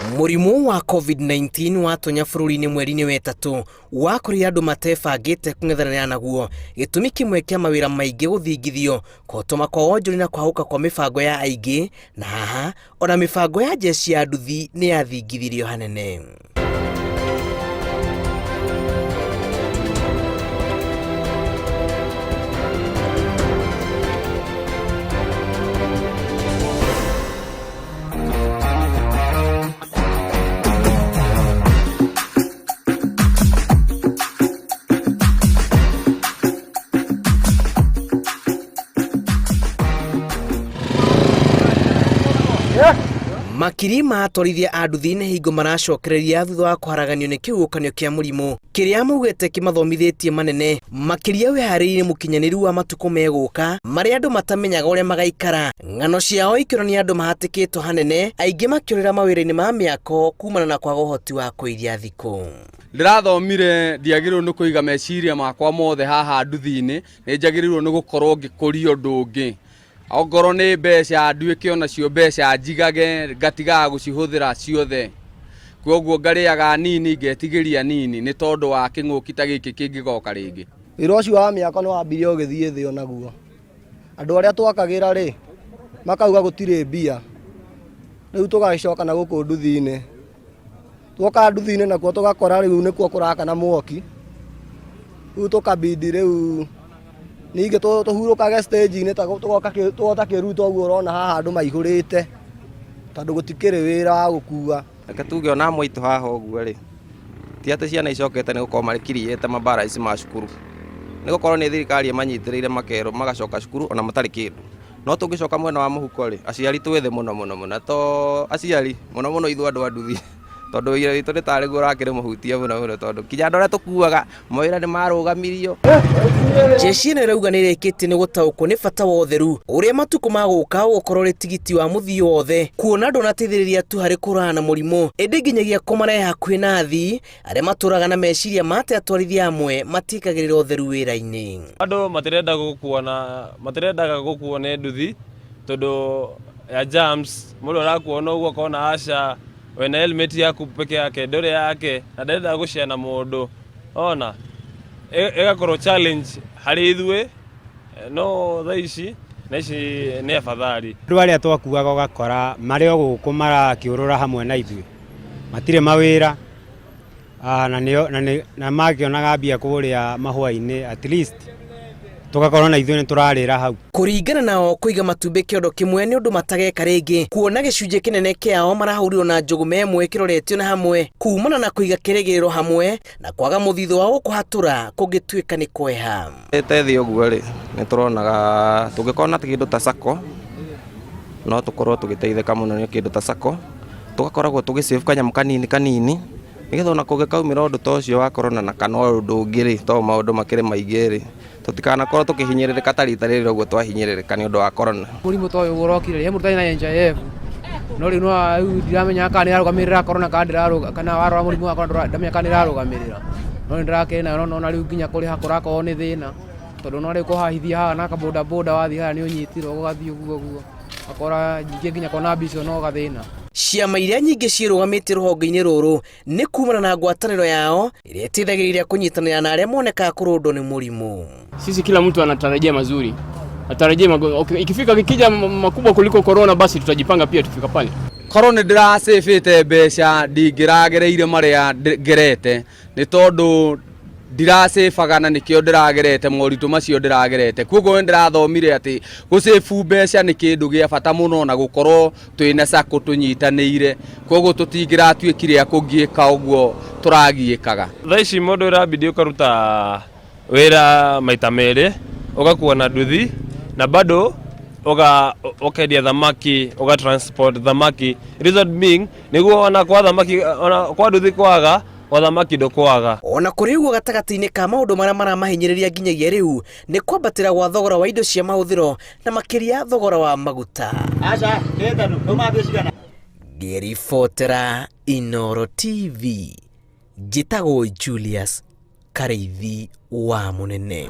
Murimu wa COVID-19 watonya bururi-ini mweri-ini wetatu wakorire andu matebangite kung'ethanira naguo gitumi kimwe kia mawira maingi guthingithio kotoma kwa wonjori na kwahuka kwa mibango ya aingi na haha ona mibango ya jeshi ya nduthi ni yathingithirio hanene. Makiri matwarithia a nduthi-ini hingo maracokereria thutha wa kuharaganio ni kihukanio kia murimu kiria maugite kimathomithitie manene makiria wihariire mukinyaniru wa matuko meguka maria andu matamenyaga uria magaikara ng'ano ciao ikironi andu mahatikitwo hanene aingi makiorera mawira-ini ma miako kumana na kwaga uhoti wa kuiria thiku. Ndirathomire ndiagirwo ni kuiga meciria makwa mothe haha nduthi-ini ni njagiriirwo ni gukorwo ngikuria undu ungi ogoro ni mbeca nduike ona cio mbeca njigage ngatigaga gucihuthira ciothe kwoguo ngariaga nini ngetigiria nini ni tondu wa king'uki ta giki kingigoka ringi. Wira ucio wa miaka ni wambire ugithie thi onaguo andu aria twakagira ri makauga gutire mbia riu tugacoka na guku nduthi-ini twoka nduthi-ini nakuo tugakora riu nikuo kurakana mwoki riu tukabindi riu ninge tuhurukage stage-ini tugoka kiruto guo urona haha andu maihurite tondu gutikire wira wa gukua reke tuge ona mwitu haha uguo ri ti ati ciana icokete ni gukorwo marikiriete mabara ici ma cukuru ni gukorwo ni thirikari imanyitiriire makero magacoka cukuru ona matari kindu no tungicoka mwena wa muhuko ri aciari twethe muno to aciari muno ithu andu anduthi tondu wira witu ni tari guo rakire muhutia muno tondu kinya andu aria tukuaga mawira ni marugamirio. Jeshi ni rauga ni rikite ni gutaukwo ni bata wa utheru uria matuko maguka gukorwo ri tigiti wa muthio wothe kuona andu nateithiriria tu hari kurana na murimu indi nginyagia kumarehe hakuhi na athii aria maturaga na meciria mate atwarithia amwe matikagirira utheru wira-ini. Andu matirendaga gukuo ni nduthi tondu ya germs mundu arakuona uguo kona aca wena helmet yaku peke yake ndore yake na ndenda guciana mundu ona igakorwo challenge hari ithwe no thaici ni afadhali andu aria twakuaga ugakora mari o guku marakiurura hamwe na ithwe matire mawira na makionaga mbia kuria mahua-ini at least tugakorwo na ithwe ni turarira hau kuringana nao kuiga matumbi kiondo kimwe ni undu matageka ringi kuona gicunje kinene kiao marahurirwo na njugu memwe kiroretio na hamwe kumana na kuiga kirigiriro hamwe na kwaga muthitho wa gukuhatura kungituika ni kweha etethi uguo ri ni turonaga tungikona kindu ta sako no tukorwo tugiteithika muno ni kindu ta sako tugakoragwo tugisave kanyamu kanini nigetha ona kungikaumira undu ta ucio wa corona na kana undu ungi ri to maundu makire maingi ri tutikanakorwo tukihinyiririka ta rita riri uguo twahinyiririka ni undu wa corona. Murimu ta uyu urokire he murutani na NHIF no riu no ndiramenya kana ni arugamirira corona kana ndiraruga kana warora murimu wa corona ndamenya kana ndirarugamirira no ndirakena no riu nginya kuri hakorako ni thina tondu no riu kuhahithia haha na kaboda boda wathi haha ni unyitirwo gugathio guo akora nginya kona bicio no gathina. Ciama iria nyingi cirugamite ruhonge-ini ruru ni kumana na ngwataniro yao iria itithagiriria kunyitanira na aria moneka kurundwo ni murimu. Sisi kila mtu anatarajia mazuri, ikifika kikija makubwa kuliko corona basi tutajipanga pia tufika pale. Corona ndiracivite mbeca ndingiragereire maria ngerete ni tondu ndiracibaga na nikio ndiragerete moritu macio ndiragerete kwoguo ndirathomire ati gucibu mbeca ni kindu gia bata muno na gukorwo twina sako tunyitaniire kwoguo tutingiratuikire akungiika uguo turagiikaga. Thaici mundu irabidi ukaruta wira maita meri ugakuwa na nduthi na bado ukendia thamaki transport thamaki result being niguo ona kwa thamaki ona kwa nduthi kwaga wathamaki ndokwaga. Ona kuri uguo gatagati-ini ka maundu maria maramahinyiriria nginyagia riu ni kwambatira gwa thogora wa indo cia mahuthiro na makiria thogora wa maguta. Aca ndethano tumambie cigana. Ngiribotera Inooro TV njitagwo Julius Kareithi wa Munene.